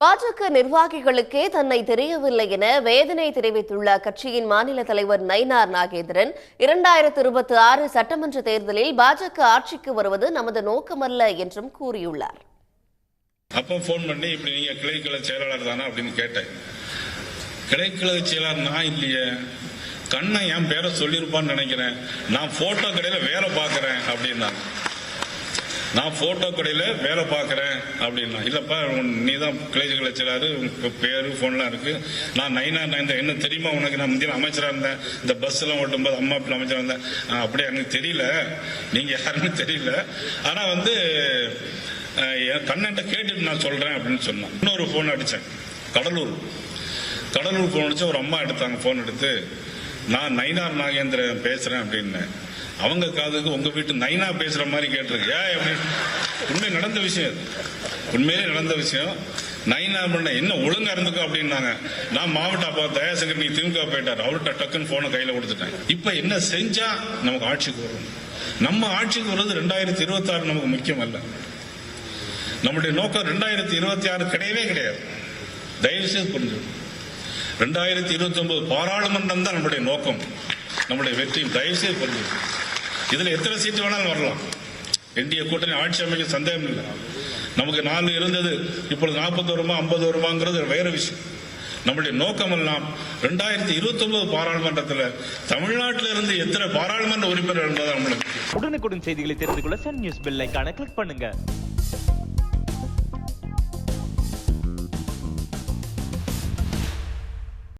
பாஜக நிர்வாகிகளுக்கே தன்னை தெரியவில்லை என வேதனை தெரிவித்துள்ள கட்சியின் மாநில தலைவர் நயினார் நாகேந்திரன் 2026 சட்டமன்ற தேர்தலில் பாஜக ஆட்சிக்கு வருவது நமது நோக்கமல்ல என்றும் கூறியுள்ளார். அப்ப போன் பண்ணி இப்படி நீங்க கிளைக்கழக செயலாளர் தானே அப்படின்னு கேட்டேன். கிளைக்கழக செயலாளர் நான் இல்லையே, கண்ணன் என் பேரை சொல்லியிருப்பான்னு நினைக்கிறேன், நான் போட்டோ கடையில வேலை பார்க்கறேன் அப்படின்னா. நான் போட்டோ கடையில வேலை பார்க்கறேன் அப்படின்னா, இல்லப்பா நீ தான் கிளைக்கழக செயலாளர், உங்க பேரு போன்லாம் இருக்கு, நான் நயினார் என்ன தெரியுமா உனக்கு, நான் முந்தின அமைச்சரா இருந்தேன், இந்த பஸ் எல்லாம் ஓட்டும் போது அம்மா அப்படி அமைச்சரா இருந்தேன், அப்படியே எனக்கு தெரியல, நீங்க யாருன்னு தெரியல, ஆனா கண்ணன்ட்ட கேட்டுட்டு நான் சொல்றேன் அப்படின்னு சொன்னான். இன்னொரு போன் அடிச்சேன், கடலூர் போன் அடிச்சு ஒரு அம்மா எடுத்தாங்க. போன் எடுத்து நான் நயினார் நாகேந்திரன் பேசுறேன் அப்படின்னு. அவங்க காதுக்கு உங்க வீட்டு நைனா பேசுற மாதிரி கேட்டிருக்கு. உண்மை நடந்த விஷயம், உண்மையிலே நடந்த விஷயம். நைனா பண்ண என்ன ஒழுங்கா இருந்துக்கோ அப்படின்னாங்க. நான் மாவட்ட அப்பா தயாசங்கர் நீ திமுக போயிட்டார், அவர்கிட்ட டக்குன்னு போனை கையில கொடுத்துட்டேன். இப்ப என்ன செஞ்சா நமக்கு ஆட்சிக்கு வரும்? நம்ம ஆட்சிக்கு வருவது 2026 நமக்கு முக்கியம் அல்ல. நம்முடைய நோக்கம் 2026 கிடையவே கிடையாது. தயவு செய்து புரிஞ்சு, 2029 பாராளுமன்றம் தான் நம்முடைய நோக்கம், நம்முடைய வெற்றி. தயவு செய்து புரிஞ்சு, இதுல எத்தனை சீட்டு வேணாலும் வரலாம். என்டிஏ கூட்டணி ஆட்சி அமைக்க சந்தேகம் இல்லை. நமக்கு 4 இருந்தது, இப்பொழுது 40 வருமா 50 வருமாங்கிறது வேற விஷயம். நம்முடைய நோக்கம் எல்லாம் 2029 பாராளுமன்றத்தில் தமிழ்நாட்டில் இருந்து எத்தனை பாராளுமன்ற உறுப்பினர் என்பது நம்மளுக்கு. உடனுக்குடன் செய்திகளை தெரிந்து கொள்ள சன் நியூஸ் பெல் ஐகானை கிளிக் பண்ணுங்க.